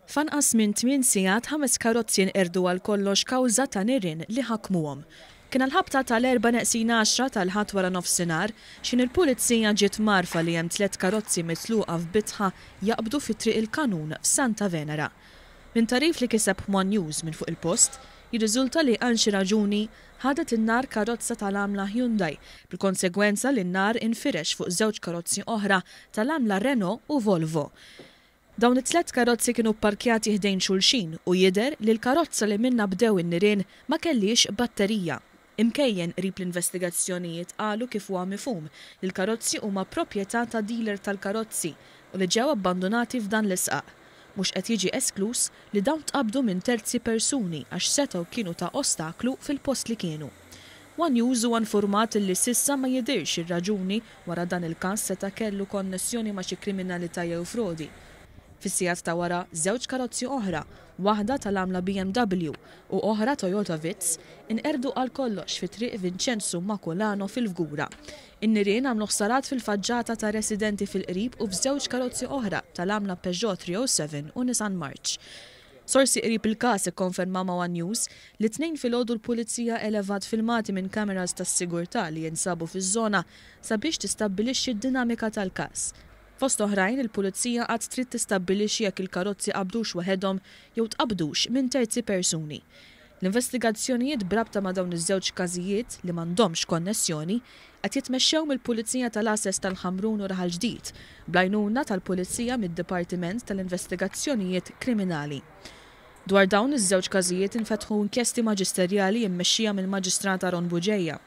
Fanqas minn 8 sigħat 5 karozzi nqerdu għal kollox kawża ta' nirien li ħakmuhom. Kien l-ħabta tal-4:10 tal-ħadd wara nofsinhar xin il-pulizija ġiet marfa li hemm 3 karozzi mitluqa f'bitħa jaqbdu fit-triq il-Kanun f'Santa Venera. Min tarif li kiseb One News minn fuq il-post, jirriżulta li għal xi raġuni ħadet in-nar karozza tal-għamla Hyundai, bil-konsegwenza li n-nar infirex fuq żewġ karozzi oħra tal-għamla Renault u Volvo. Dawn it-3 karozzi kienu parkjati ħdejn xulxin u jidher li l-karozza li minna bdew in-nirien ma kellix batterija. Imkejjen qrib l-investigazzjonijiet qalu kif huwa mifhum li l-karozzi huma proprjetà ta' dealer tal-karozzi u li ġew abbandonati f'dan l-isqaq. Mhux qed jiġi esklus li dawn tqabdu minn terzi persuni għax setgħu kienu ta' ostaklu fil-post li kienu. One News huwa infurmat li sissa ma jidhirx ir-raġuni wara dan il-każ seta' kellu konnessjoni ma' xi kriminalità jew frodi. Fis-sigħat ta' wara żewġ karozzi oħra, waħda tal-għamla BMW u oħra Toyota Vitz, inqerdu għal kollox fi triq Vincenzo Maculano fil-Fgura. In-nirien għamlu ħsarat fil-faġġata ta' residenti fil-qrib u f'żewġ karozzi oħra tal-għamla Peugeot 307 u Nissan March. Sorsi qrib il-każ ikkonferma ma' One News li tnejn filgħodu l-pulizija elevat filmati minn kameras tas-sigurtà li jinsabu fiż-żona sabiex tistabbilixxi d-dinamika tal-każ. Fost oħrajn il-pulizija qatt trid tistabbilixxi jekk il-karozzi qabdux waħedhom jew tqabdux minn terzi persuni. L-investigazzjonijiet brabta ma' dawn iż-żewġ każijiet li m'għandhomx konnessjoni qed jitmexxew mill-Pulizija tal-Assess tal-Ħamrun u Raħal Ġdid bl-għajnuna tal-Pulizija mid-Dipartiment tal-Investigazzjonijiet Kriminali. Dwar dawn iż-żewġ każijiet infetħu inkjesti maġisterjali mmexxija mill-Maġistrat Aron Buġejja.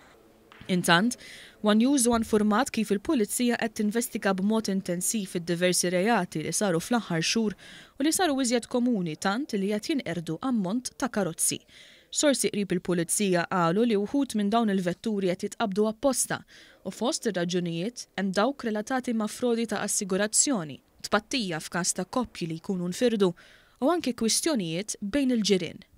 Intant, One News huwa infurmat kif il-pulizija qed tinvestiga b'mod intensiv id-diversi reati li saru fl-aħħar xhur u li saru iżjed komuni tant li qed jinqerdu ammont ta' karozzi. Sorsi qrib il-pulizija qalu li wħud minn dawn il-vetturi qed jitqabdu apposta u fost ir-raġunijiet hemm dawk relatati ma' frodi ta' assigurazzjoni, tpattija f'każ ta' koppji li jkunu nfirdu u anke kwistjonijiet bejn il-ġirien.